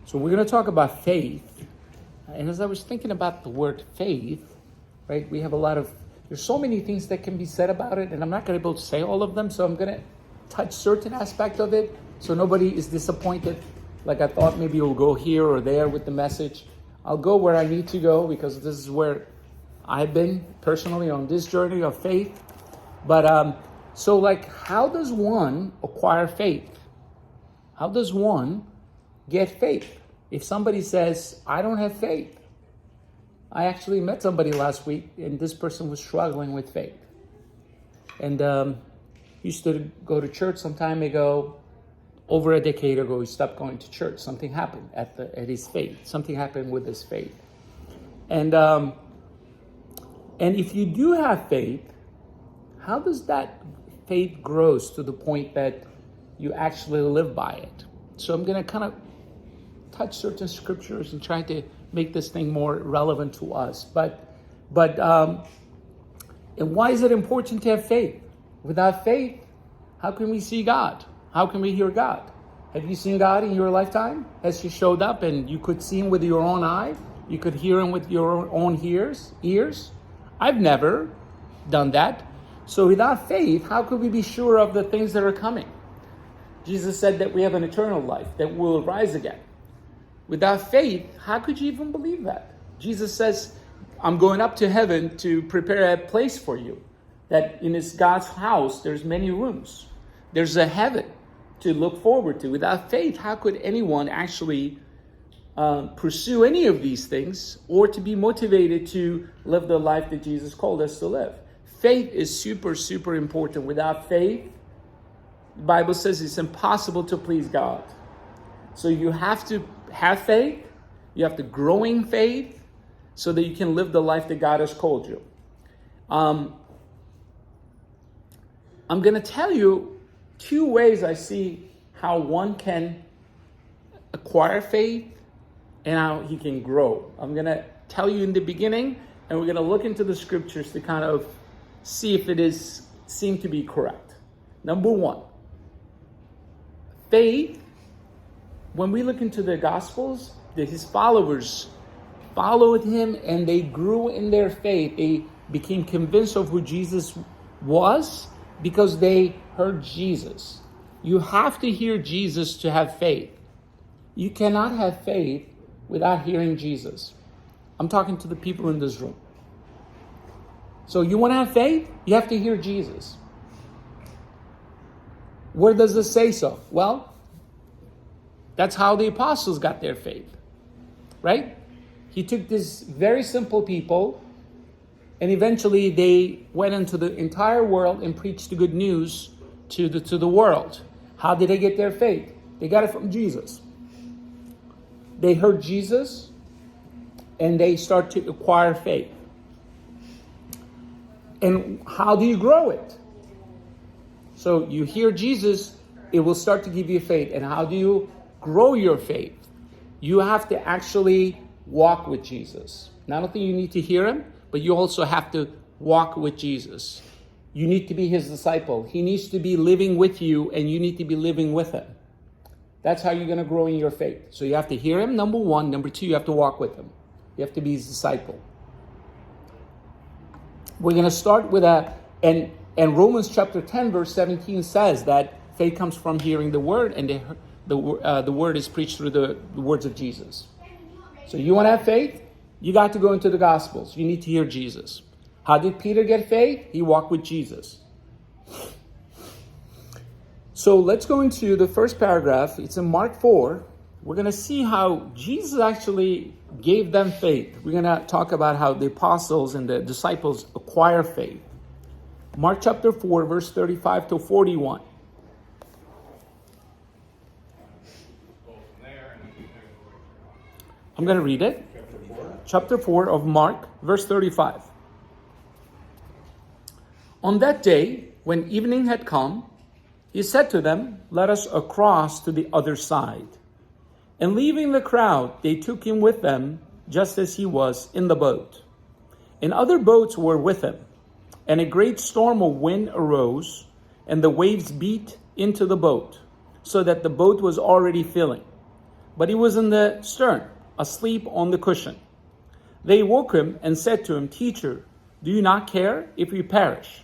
So we're going to talk about faith. And as I was thinking about the word faith, right, we have there's so many things that can be said about it, and I'm not going to be able to say all of them, so I'm going to touch certain aspect of it so nobody is disappointed. Like I thought maybe you'll go here or there with the message. I'll go where I need to go because this is where I've been personally on this journey of faith. But so how does one acquire faith? How does one get faith? If somebody says, I don't have faith. I actually met somebody last week and this person was struggling with faith. And used to go to church some time ago. Over a decade ago, he stopped going to church. Something happened at his faith. Something happened with his faith. And if you do have faith, how does that faith grows to the point that you actually live by it? So I'm going to kind of touch certain scriptures and try to make this thing more relevant to us. And why is it important to have faith? Without faith, how can we see God? How can we hear God? Have you seen God in your lifetime? Has He showed up and you could see Him with your own eye? You could hear Him with your own ears? I've never done that. So without faith, how could we be sure of the things that are coming? Jesus said that we have an eternal life, that we'll rise again. Without faith, how could you even believe that? Jesus says, I'm going up to heaven to prepare a place for you. That in God's house, there's many rooms. There's a heaven to look forward to. Without faith, how could anyone actually pursue any of these things or to be motivated to live the life that Jesus called us to live? Faith is super, super important. Without faith, the Bible says it's impossible to please God. So you have to have faith. You have to grow in faith so that you can live the life that God has called you. I'm going to tell you 2 ways I see how one can acquire faith and how he can grow. I'm going to tell you in the beginning, and we're going to look into the scriptures to kind of see if it seem to be correct. Number 1, faith. When we look into the Gospels, his followers followed him and they grew in their faith. They became convinced of who Jesus was because they heard Jesus. You have to hear Jesus to have faith. You cannot have faith without hearing Jesus. I'm talking to the people in this room. So you want to have faith? You have to hear Jesus. Where does it say so? Well, that's how the apostles got their faith, right? He took these very simple people, and eventually they went into the entire world and preached the good news to the world. How did they get their faith? They got it from Jesus. They heard Jesus, and they start to acquire faith. And how do you grow it? So you hear Jesus, it will start to give you faith. And how do you grow your faith? You have to actually walk with Jesus. Not only you need to hear him, but you also have to walk with Jesus. You need to be his disciple. He needs to be living with you, and you need to be living with him. That's how you're going to grow in your faith. So you have to hear him, number 1. Number 2, you have to walk with him. You have to be his disciple. We're going to start with and Romans chapter 10, verse 17 says that faith comes from hearing the word, and the word is preached through the words of Jesus. So you want to have faith? You got to go into the Gospels. You need to hear Jesus. How did Peter get faith? He walked with Jesus. So let's go into the first paragraph. It's in Mark 4. We're going to see how Jesus actually gave them faith. We're going to talk about how the apostles and the disciples acquire faith. Mark chapter 4, verse 35 to 41. I'm going to read it. Chapter 4 of Mark, verse 35. On that day, when evening had come, he said to them, "Let us across to the other side." And leaving the crowd, they took him with them, just as he was in the boat. And other boats were with him. And a great storm of wind arose, and the waves beat into the boat, so that the boat was already filling. but he was in the stern, asleep on the cushion. They woke him and said to him, "Teacher, do you not care if we perish?"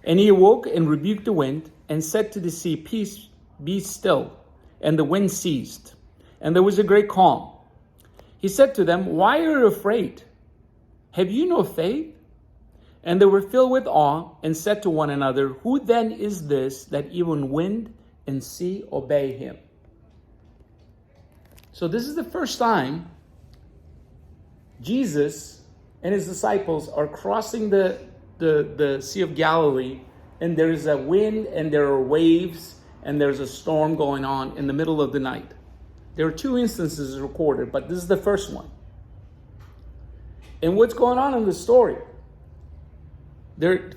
And he awoke and rebuked the wind and said to the sea, "Peace, be still." And the wind ceased, and there was a great calm. He said to them, "Why are you afraid? Have you no faith?" And they were filled with awe and said to one another, "Who then is this that even wind and sea obey him?" So this is the first time Jesus and his disciples are crossing the Sea of Galilee, and there is a wind and there are waves and there's a storm going on in the middle of the night. There are two instances recorded, but this is the first one. And what's going on in the story?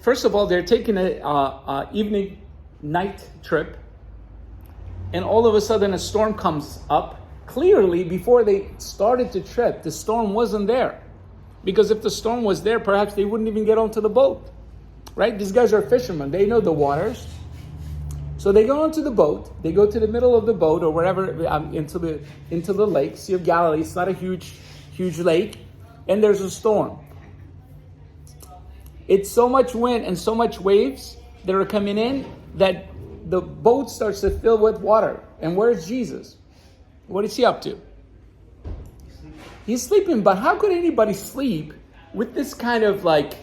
First of all, they're taking a evening night trip, and all of a sudden a storm comes up. Clearly, before they started to trip, the storm wasn't there. Because if the storm was there, perhaps they wouldn't even get onto the boat. Right? These guys are fishermen. They know the waters. So they go onto the boat. They go to the middle of the boat or wherever, into the lake, Sea of Galilee. It's not a huge lake. And there's a storm. It's so much wind and so much waves that are coming in that the boat starts to fill with water. And where's Jesus? What is he up to? He's sleeping, but how could anybody sleep with this kind of like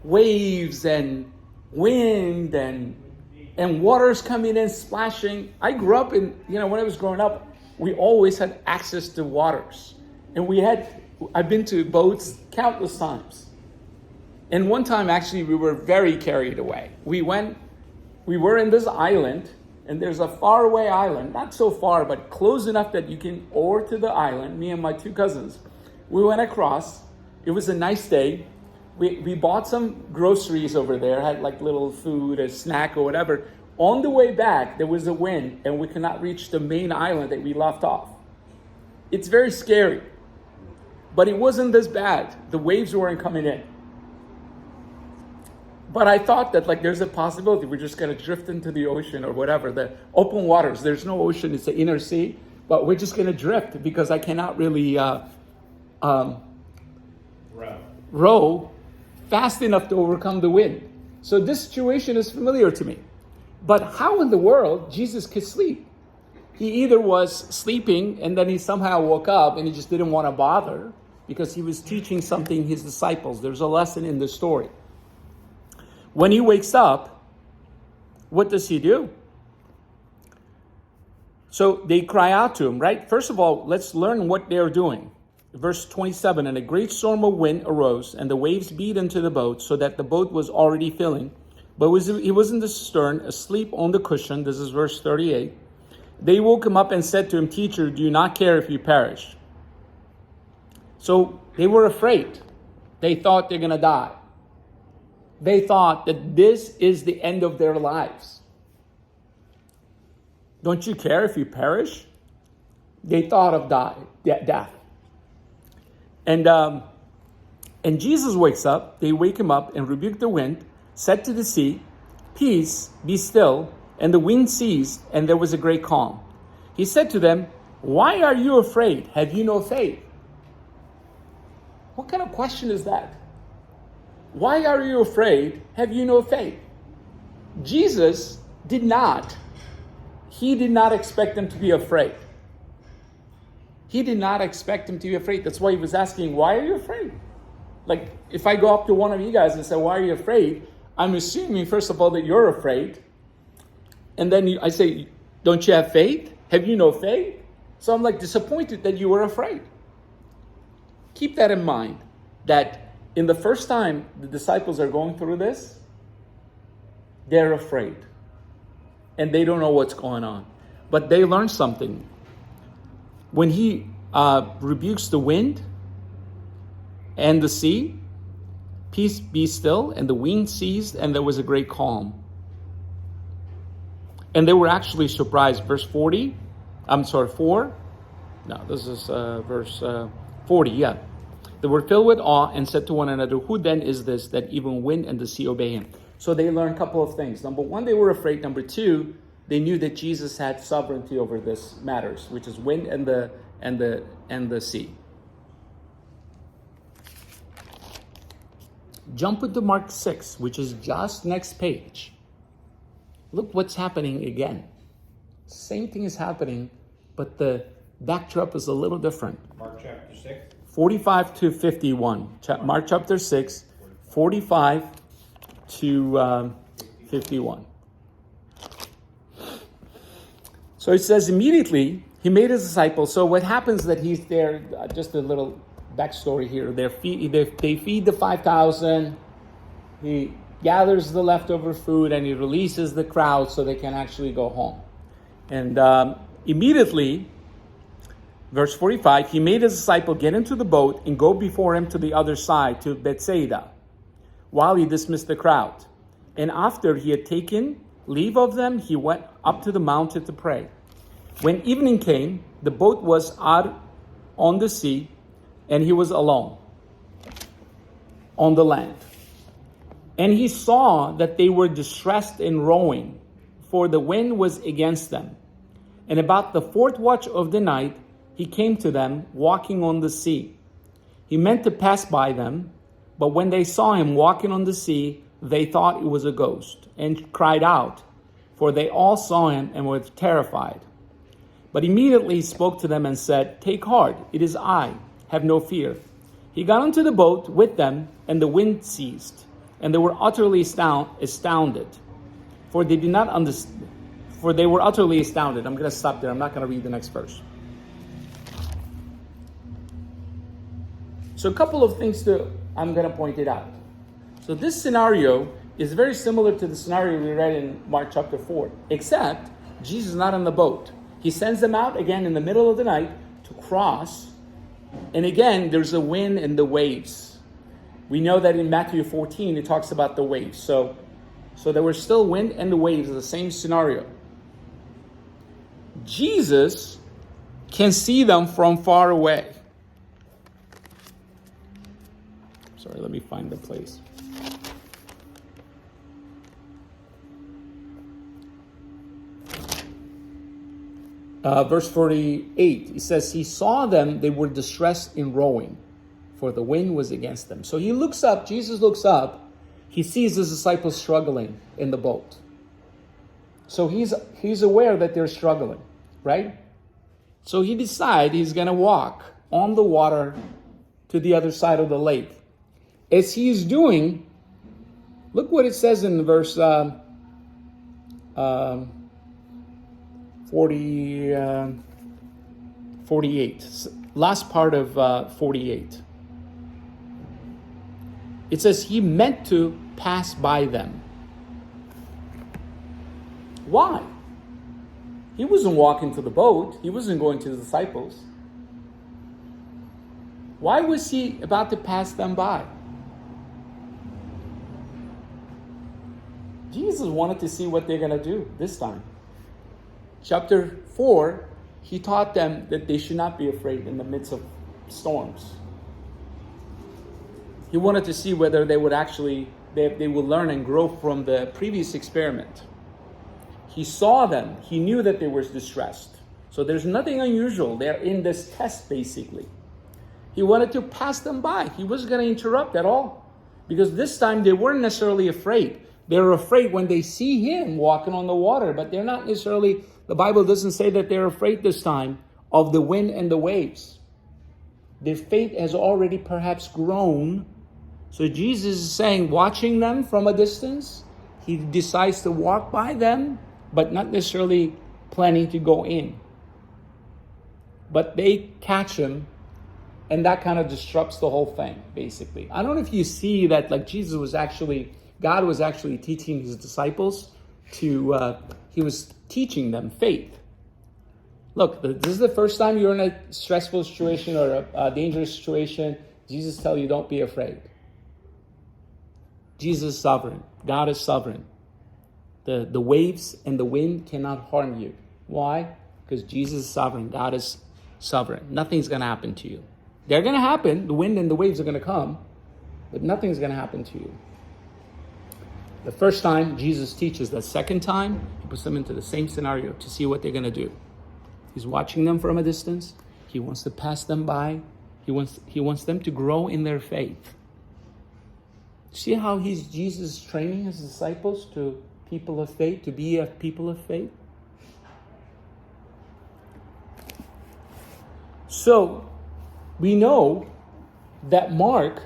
waves and wind and waters coming in, splashing? I grew up in, when I was growing up, we always had access to waters. And I've been to boats countless times. And one time, actually, we were very carried away. We were in this island, and there's a faraway island, not so far, but close enough that you can oar to the island, me and my two cousins. We went across. It was a nice day. We bought some groceries over there, had like little food, a snack or whatever. On the way back, there was a wind, and we could not reach the main island that we left off. It's very scary. But it wasn't this bad. The waves weren't coming in. But I thought that there's a possibility we're just going to drift into the ocean or whatever. The open waters, there's no ocean, it's the inner sea. But we're just going to drift because I cannot really row fast enough to overcome the wind. So this situation is familiar to me. But how in the world Jesus could sleep? He either was sleeping and then he somehow woke up and he just didn't want to bother because he was teaching something his disciples. There's a lesson in the story. When he wakes up, what does he do? So they cry out to him, right? First of all, let's learn what they're doing. Verse 27, and a great storm of wind arose, and the waves beat into the boat, so that the boat was already filling. But he was in the stern, asleep on the cushion. This is verse 38. They woke him up and said to him, "Teacher, do you not care if you perish?" So they were afraid. They thought they're going to die. They thought that this is the end of their lives. Don't you care if you perish? They thought of death. And Jesus wakes up. They wake him up and rebuked the wind, said to the sea, "Peace, be still." And the wind ceased, and there was a great calm. He said to them, "Why are you afraid? Have you no faith?" What kind of question is that? Why are you afraid? Have you no faith? Jesus did not expect them to be afraid. He did not expect them to be afraid. That's why he was asking, why are you afraid? Like, if I go up to one of you guys and say, why are you afraid? I'm assuming, first of all, that you're afraid. And then I say, don't you have faith? Have you no faith? So I'm disappointed that you were afraid. Keep that in mind, that in the first time the disciples are going through this, they're afraid. And they don't know what's going on. But they learned something. When he rebukes the wind and the sea, peace be still, and the wind ceased, and there was a great calm. And they were actually surprised. Verse 4. No, this is verse 40, yeah. They were filled with awe and said to one another, "Who then is this that even wind and the sea obey him?" So they learned a couple of things. Number one, they were afraid. Number two, they knew that Jesus had sovereignty over this matters, which is wind and the sea. Jump into Mark 6, which is just next page. Look what's happening again. Same thing is happening, but the backdrop is a little different. Mark chapter 6. 45 to 51. Mark chapter 6, 45 to 51. So it says, immediately he made his disciples. So what happens that he's there, just a little backstory here. They feed the 5,000. He gathers the leftover food and he releases the crowd so they can actually go home. And immediately, verse 45, he made his disciple get into the boat and go before him to the other side, to Bethsaida, while he dismissed the crowd. And after he had taken leave of them, he went up to the mountain to pray. When evening came, the boat was out on the sea, and he was alone on the land. And he saw that they were distressed in rowing, for the wind was against them. And about the fourth watch of the night, he came to them, walking on the sea. He meant to pass by them, but when they saw him walking on the sea, they thought it was a ghost, and cried out, for they all saw him and were terrified. But immediately he spoke to them and said, "Take heart, it is I, have no fear." He got into the boat with them, and the wind ceased, and they were utterly astounded, for they did not understand. For they were utterly astounded. I'm going to stop there. I'm not going to read the next verse. So a couple of things I'm going to point it out. So this scenario is very similar to the scenario we read in Mark chapter 4, except Jesus is not on the boat. He sends them out again in the middle of the night to cross. And again, there's a wind and the waves. We know that in Matthew 14, it talks about the waves. So there were still wind and the waves, the same scenario. Jesus can see them from far away. Sorry, let me find the place. Verse 48, it says, he saw them, they were distressed in rowing, for the wind was against them. So he looks up, Jesus looks up, he sees his disciples struggling in the boat. So he's aware that they're struggling, right? So he decides he's going to walk on the water to the other side of the lake. As he's doing, look what it says in verse 48, last part of 48. It says he meant to pass by them. Why? He wasn't walking to the boat. He wasn't going to the disciples. Why was he about to pass them by? Jesus wanted to see what they're going to do this time. Chapter 4, he taught them that they should not be afraid in the midst of storms. He wanted to see whether they would actually, they would learn and grow from the previous experiment. He saw them. He knew that they were distressed. So there's nothing unusual. They're in this test, basically. He wanted to pass them by. He wasn't going to interrupt at all. Because this time they weren't necessarily afraid. They're afraid when they see him walking on the water, but they're not necessarily, the Bible doesn't say that they're afraid this time of the wind and the waves. Their faith has already perhaps grown. So Jesus is saying, watching them from a distance, he decides to walk by them, but not necessarily planning to go in. But they catch him, and that kind of disrupts the whole thing, basically. I don't know if you see that, like Jesus was actually, God was actually teaching his disciples he was teaching them faith. Look, this is the first time you're in a stressful situation or a dangerous situation. Jesus tells you, don't be afraid. Jesus is sovereign. God is sovereign. The waves and the wind cannot harm you. Why? Because Jesus is sovereign. God is sovereign. Nothing's going to happen to you. They're going to happen. The wind and the waves are going to come, but nothing's going to happen to you. The first time, Jesus teaches. The second time, he puts them into the same scenario to see what they're going to do. He's watching them from a distance. He wants to pass them by. He wants them to grow in their faith. See how Jesus training his disciples to people of faith, to be a people of faith? So, we know that Mark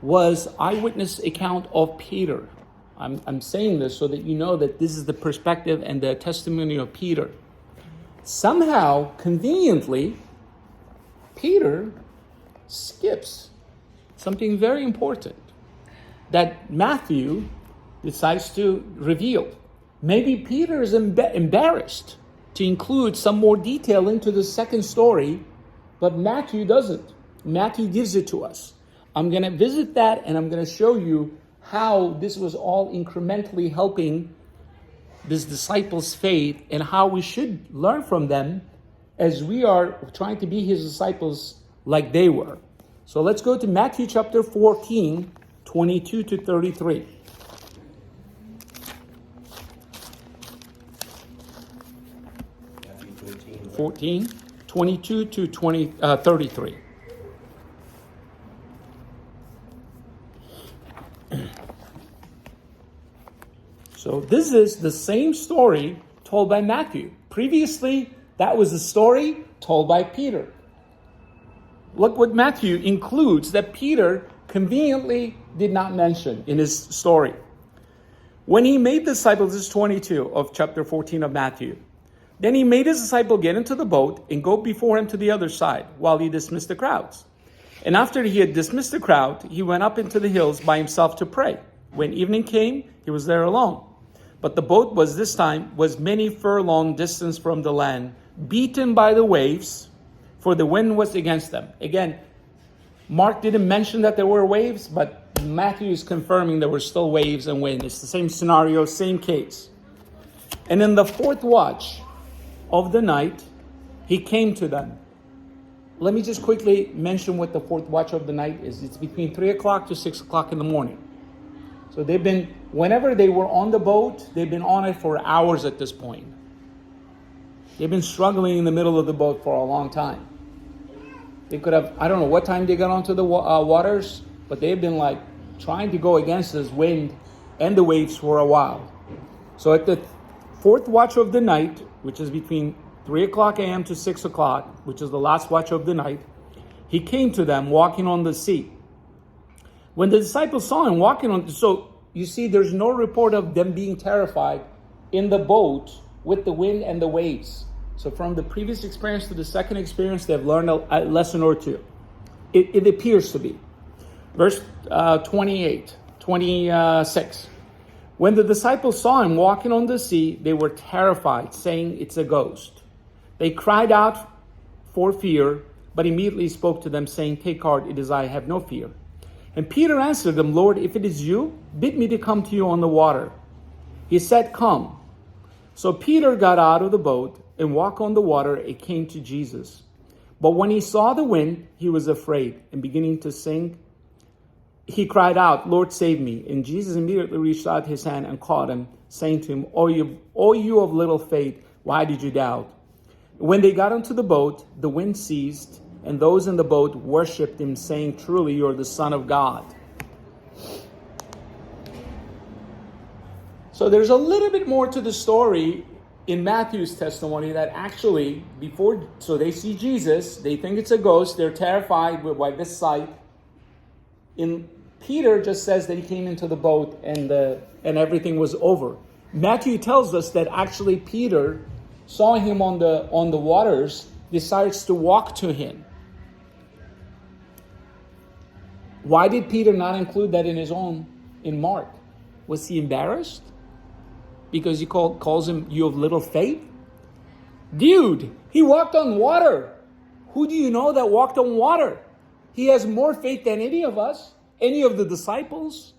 was eyewitness account of Peter. I'm saying this so that you know that this is the perspective and the testimony of Peter. Somehow, conveniently, Peter skips something very important that Matthew decides to reveal. Maybe Peter is embarrassed to include some more detail into the second story, but Matthew doesn't. Matthew gives it to us. I'm going to visit that, and I'm going to show you how this was all incrementally helping this disciples' faith and how we should learn from them as we are trying to be his disciples like they were. So let's go to Matthew chapter 14, 22 to 33. Matthew 14, 22 to 33. So this is the same story told by Matthew. Previously, that was the story told by Peter. Look what Matthew includes that Peter conveniently did not mention in his story. When he made disciples, this is 22 of chapter 14 of Matthew. Then he made his disciple get into the boat and go before him to the other side while he dismissed the crowds. And after he had dismissed the crowd, he went up into the hills by himself to pray. When evening came, he was there alone. But the boat was many furlong distance from the land, beaten by the waves, for the wind was against them. Again, Mark didn't mention that there were waves, but Matthew is confirming there were still waves and wind. It's the same scenario, same case. And in the fourth watch of the night, he came to them. Let me just quickly mention what the fourth watch of the night is. It's between 3 o'clock to 6 o'clock in the morning. So whenever they were on the boat, they've been on it for hours at this point. They've been struggling in the middle of the boat for a long time. They could have, I don't know what time they got onto the waters, but they've been trying to go against this wind and the waves for a while. So at the fourth watch of the night, which is between 3 o'clock a.m. to 6 o'clock, which is the last watch of the night, he came to them walking on the sea. When the disciples saw him walking on, so you see there's no report of them being terrified in the boat with the wind and the waves. So from the previous experience to the second experience, they've learned a lesson or two. It appears to be. Verse 26. When the disciples saw him walking on the sea, they were terrified, saying it's a ghost. They cried out for fear, but immediately spoke to them, saying, take heart, it is I, have no fear. And Peter answered them, Lord, if it is you, bid me to come to you on the water. He said, come. So Peter got out of the boat and walked on the water and came to Jesus. But when he saw the wind, he was afraid, and beginning to sink, he cried out, Lord, save me. And Jesus immediately reached out his hand and caught him, saying to him, O you of little faith, why did you doubt? When they got into the boat, the wind ceased, and those in the boat worshipped him, saying, truly, you are the Son of God. So there's a little bit more to the story in Matthew's testimony that actually, so they see Jesus, they think it's a ghost, they're terrified by this sight. In Peter just says that he came into the boat and everything was over. Matthew tells us that actually Peter saw him on the waters, decides to walk to him. Why did Peter not include that in Mark? Was he embarrassed? Because he calls him, you of little faith? Dude, he walked on water. Who do you know that walked on water? He has more faith than any of us, any of the disciples.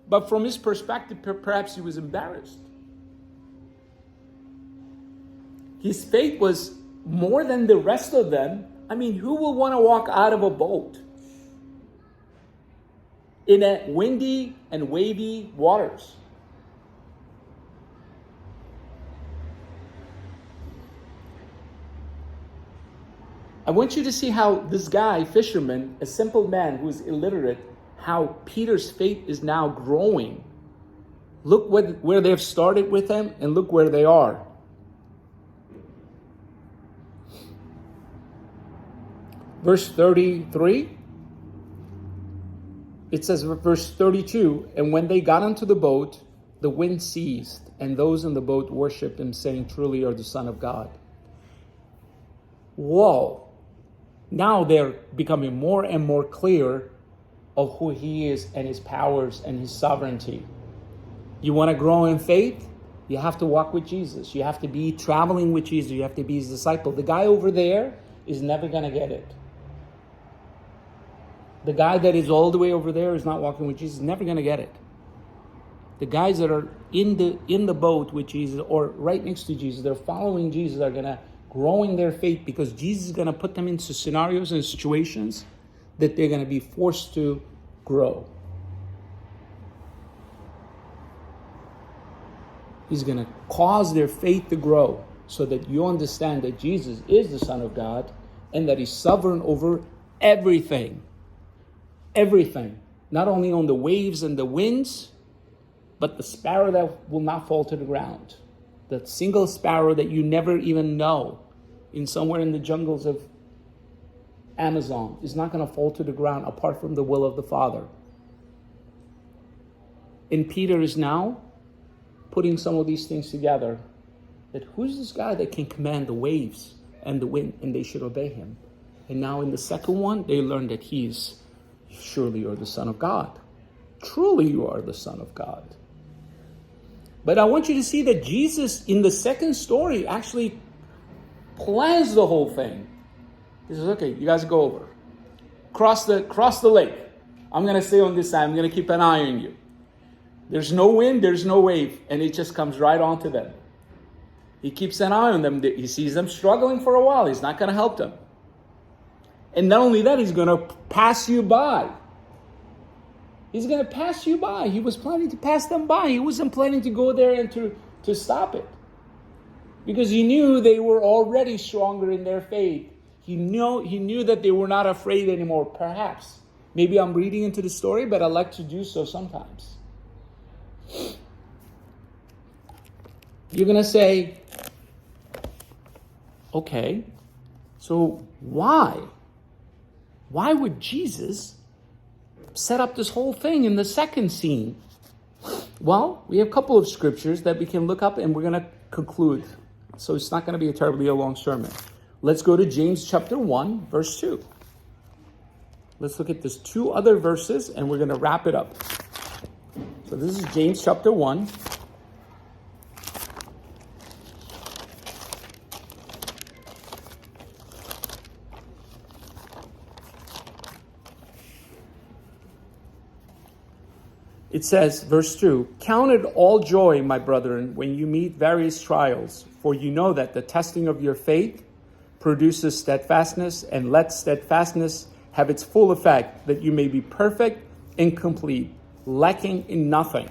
But from his perspective, perhaps he was embarrassed. His faith was more than the rest of them. I mean, who will want to walk out of a boat? in a windy and wavy waters. I want you to see how this guy, fisherman, a simple man who is illiterate, how Peter's faith is now growing. Look where they've started with him and look where they are. Verse 33, it says, verse 32, and when they got into the boat, the wind ceased, and those in the boat worshipped him, saying, truly you are the Son of God. Whoa. Now they're becoming more and more clear of who he is and his powers and his sovereignty. You want to grow in faith? You have to walk with Jesus. You have to be traveling with Jesus. You have to be his disciple. The guy over there is never going to get it. The guy that is all the way over there is not walking with Jesus, never going to get it. The guys that are in the boat with Jesus or right next to Jesus, they're following Jesus, are going to grow in their faith because Jesus is going to put them into scenarios and situations that they're going to be forced to grow. He's going to cause their faith to grow so that you understand that Jesus is the Son of God and that he's sovereign over everything. Everything. Not only on the waves and the winds, but the sparrow that will not fall to the ground. The single sparrow that you never even know in somewhere in the jungles of Amazon is not going to fall to the ground apart from the will of the Father. And Peter is now putting some of these things together. That who's this guy that can command the waves and the wind and they should obey him? And now in the second one, they learn that he's surely you're the Son of God. Truly you are the Son of God. But I want you to see that Jesus in the second story actually plans the whole thing. He says, okay, you guys go over. Cross the lake. I'm going to stay on this side. I'm going to keep an eye on you. There's no wind, there's no wave, and it just comes right onto them. He keeps an eye on them. He sees them struggling for a while. He's not going to help them. And not only that, he's going to pass you by. He's going to pass you by. He was planning to pass them by. He wasn't planning to go there and to stop it. Because he knew they were already stronger in their faith. He knew that they were not afraid anymore, perhaps. Maybe I'm reading into the story, but I like to do so sometimes. You're going to say, okay, so why? Why would Jesus set up this whole thing in the second scene? Well, we have a couple of scriptures that we can look up and we're going to conclude. So it's not going to be a terribly long sermon. Let's go to James chapter 1, verse 2. Let's look at these two other verses and we're going to wrap it up. So this is James chapter 1. It says, verse 2, count it all joy, my brethren, when you meet various trials, for you know that the testing of your faith produces steadfastness, and let steadfastness have its full effect, that you may be perfect and complete, lacking in nothing.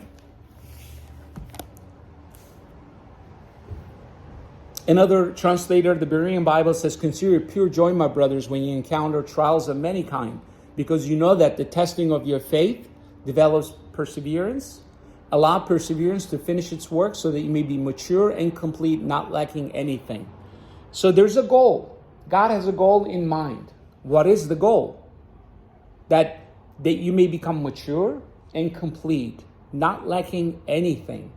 Another translator, the Berean Bible says, consider it pure joy, my brothers, when you encounter trials of many kind, because you know that the testing of your faith develops perseverance. Allow perseverance to finish its work so that you may be mature and complete, not lacking anything. So there's a goal. God has a goal in mind. What is the goal? That you may become mature and complete, not lacking anything.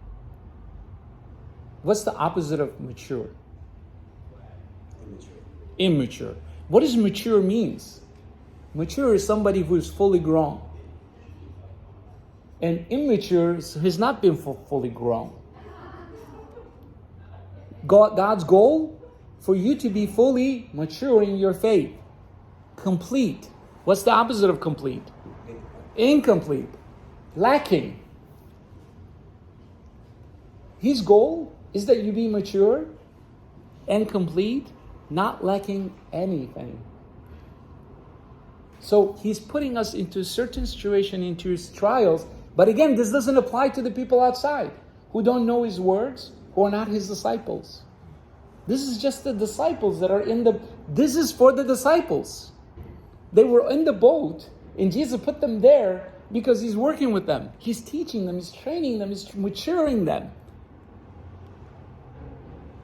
What's the opposite of mature? Immature. What does mature means? Mature is somebody who is fully grown. And immature has not been fully grown. God's goal for you to be fully mature in your faith. Complete. What's the opposite of complete? Incomplete. Lacking. His goal is that you be mature and complete, not lacking anything. So he's putting us into a certain situation, into his trials. But again, this doesn't apply to the people outside who don't know his words, who are not his disciples. This is just the disciples that are this is for the disciples. They were in the boat, and Jesus put them there because he's working with them. He's teaching them, he's training them, he's maturing them,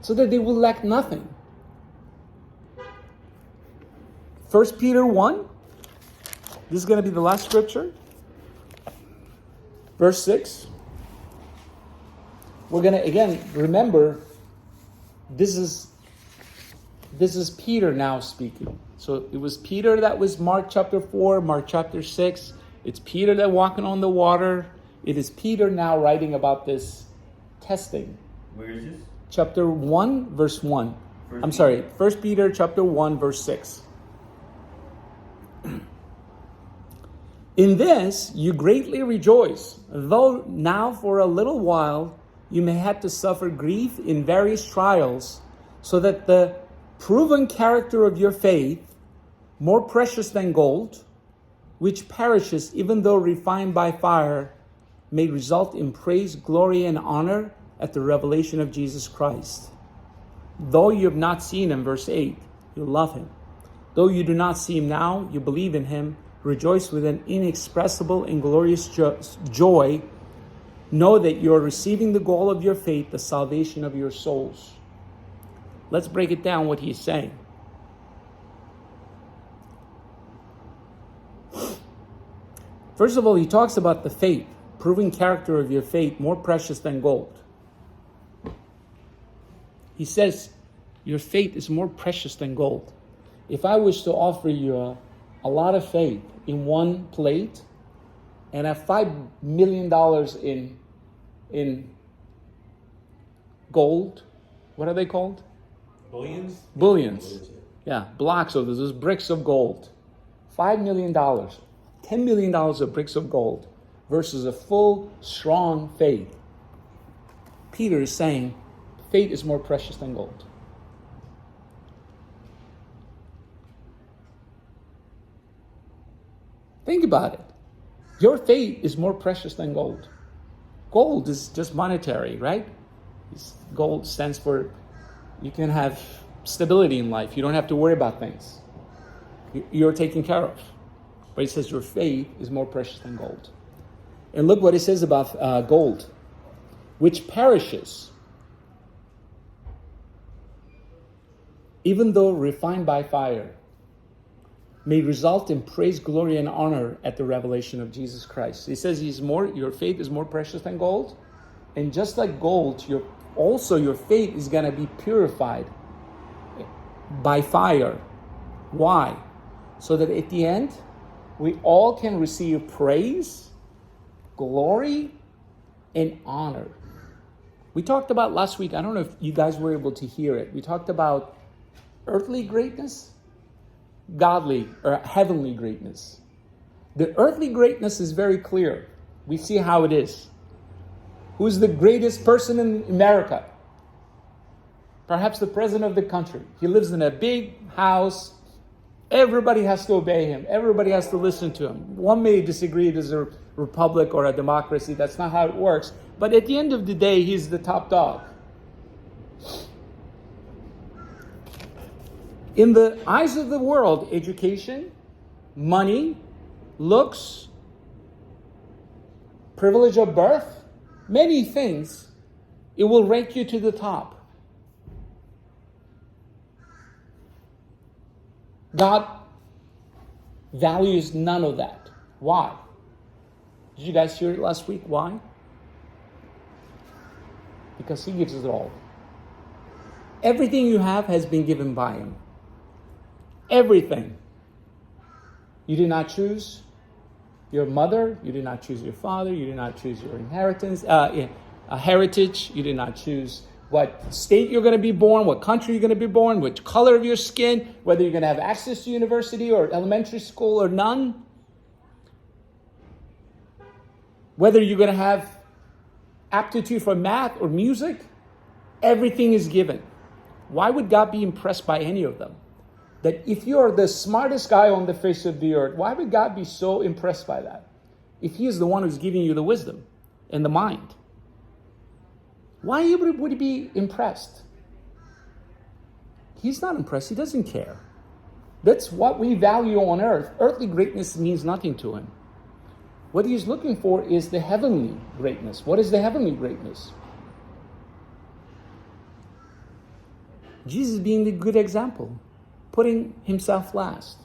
so that they will lack nothing. 1 Peter 1, this is going to be the last scripture. Verse 6. We're going to, again, remember, this is Peter now speaking. So it was Peter that was Mark chapter 4, Mark chapter 6. It's Peter that walking on the water. It is Peter now writing about this testing. Where is this? Chapter 1, verse 1. I'm sorry, 1 Peter chapter 1, verse 6. In this you greatly rejoice, though now for a little while you may have to suffer grief in various trials, so that the proven character of your faith, more precious than gold, which perishes even though refined by fire, may result in praise, glory, and honor at the revelation of Jesus Christ. Though you have not seen him, verse 8, you love him. Though you do not see him now, you believe in him, rejoice with an inexpressible and glorious joy. Know that you are receiving the goal of your faith, the salvation of your souls. Let's break it down what he's saying. First of all, he talks about the faith, proving character of your faith more precious than gold. He says your faith is more precious than gold. If I wish to offer you a lot of faith in one plate and have $5 million in gold, what are they called? Bullions? Bullions. Yeah, blocks of those bricks of gold. $5 million, $10 million of bricks of gold versus a full, strong faith. Peter is saying faith is more precious than gold. Think about it. Your faith is more precious than gold. Gold is just monetary, right? Gold stands for you can have stability in life. You don't have to worry about things. You're taken care of. But it says your faith is more precious than gold. And look what it says about gold, which perishes, even though refined by fire, may result in praise, glory, and honor at the revelation of Jesus Christ. He says your faith is more precious than gold. And just like gold, your faith is going to be purified by fire. Why? So that at the end, we all can receive praise, glory, and honor. We talked about last week, I don't know if you guys were able to hear it. We talked about earthly greatness, godly or heavenly greatness. The earthly greatness is very clear. We see how it is. Who's the greatest person in America? Perhaps the president of the country. He lives in a big house. Everybody has to obey him. Everybody has to listen to him. One may disagree it is a republic or a democracy. That's not how it works. But at the end of the day, he's the top dog. In the eyes of the world, education, money, looks, privilege of birth, many things, it will rank you to the top. God values none of that. Why? Did you guys hear it last week? Why? Because he gives it all. Everything you have has been given by him. Everything. You did not choose your mother. You did not choose your father. You did not choose your inheritance, heritage. You did not choose what state you're going to be born, what country you're going to be born, which color of your skin, whether you're going to have access to university or elementary school or none, whether you're going to have aptitude for math or music. Everything is given. Why would God be impressed by any of them? That if you're the smartest guy on the face of the earth, why would God be so impressed by that? If he is the one who's giving you the wisdom and the mind. Why would he be impressed? He's not impressed. He doesn't care. That's what we value on earth. Earthly greatness means nothing to him. What he's looking for is the heavenly greatness. What is the heavenly greatness? Jesus being the good example, putting himself last.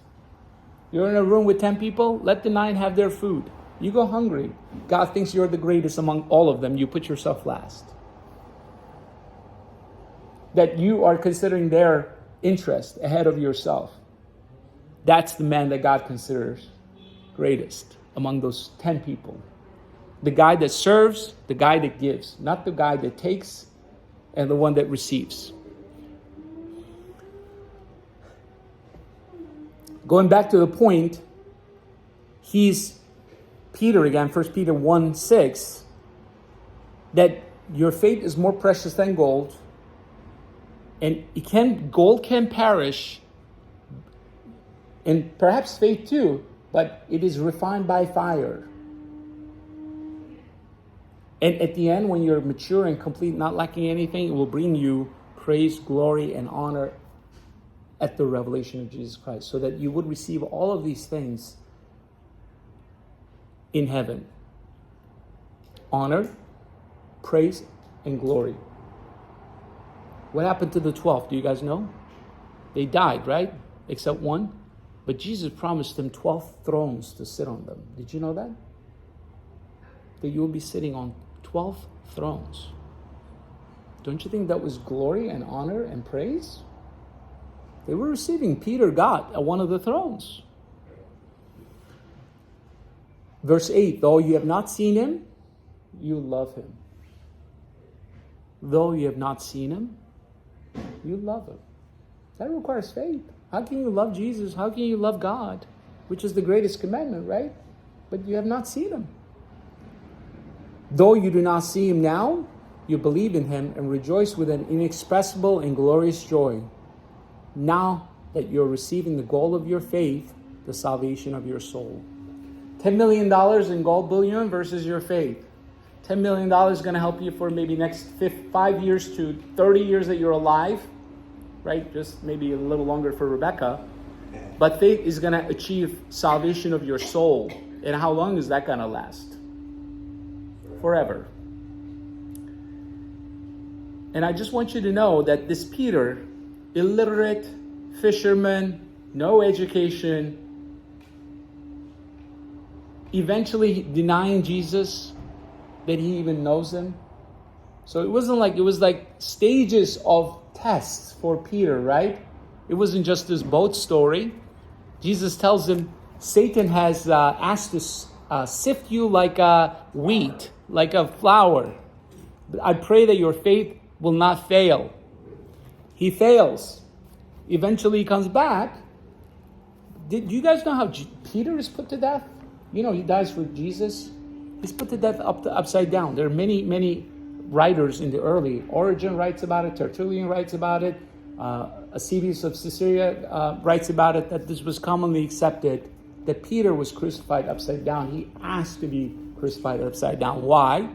You're in a room with 10 people, let the 9 have their food. You go hungry. God thinks you're the greatest among all of them. You put yourself last. That you are considering their interest ahead of yourself. That's the man that God considers greatest among those 10 people. The guy that serves, the guy that gives, not the guy that takes and the one that receives. Going back to the point, he's Peter again, 1 Peter 1:6, that your faith is more precious than gold, and gold can perish, and perhaps faith too, but it is refined by fire. And at the end, when you're mature and complete, not lacking anything, it will bring you praise, glory, and honor at the revelation of Jesus Christ, so that you would receive all of these things in heaven. Honor, praise, and glory. What happened to the 12? Do you guys know? They died, right? Except one. But Jesus promised them 12 thrones to sit on them. Did you know that? That you will be sitting on 12 thrones. Don't you think that was glory and honor and praise? They were receiving. Peter got at one of the thrones. Verse 8, though you have not seen him, you love him. Though you have not seen him, you love him. That requires faith. How can you love Jesus? How can you love God? Which is the greatest commandment, right? But you have not seen him. Though you do not see him now, you believe in him and rejoice with an inexpressible and glorious joy. Now that you're receiving the goal of your faith, the salvation of your soul. $10 million in gold bullion versus your faith. $10 million is going to help you for maybe next 5 years to 30 years that you're alive, right? Just maybe a little longer for Rebecca. But faith is going to achieve salvation of your soul. And how long is that going to last? Forever. And I just want you to know that this Peter, illiterate fisherman, no education, eventually denying Jesus, that he even knows him. So it was like stages of tests for Peter, right? It wasn't just this boat story. Jesus tells him, Satan has asked to sift you like a wheat, like a flour. I pray that your faith will not fail. He fails. Eventually he comes back. Did you guys know how Peter is put to death? You know, he dies for Jesus. He's put to death upside down. There are many writers in the early. Origen writes about it. Tertullian writes about it. Eusebius of Caesarea writes about it, that this was commonly accepted, that Peter was crucified upside down. He asked to be crucified upside down. Why?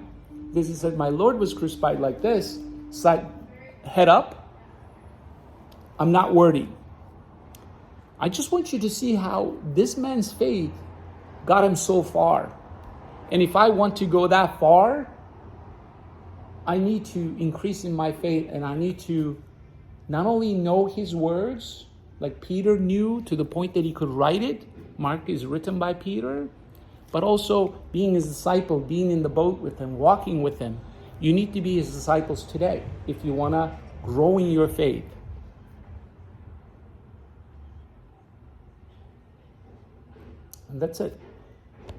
Because he said, my Lord was crucified like this, side, head up. I'm not worthy. I just want you to see how this man's faith got him so far. And if I want to go that far, I need to increase in my faith, and I need to not only know his words, like Peter knew to the point that he could write it. Mark is written by Peter. But also being his disciple, being in the boat with him, walking with him. You need to be his disciples today if you want to grow in your faith. And that's it.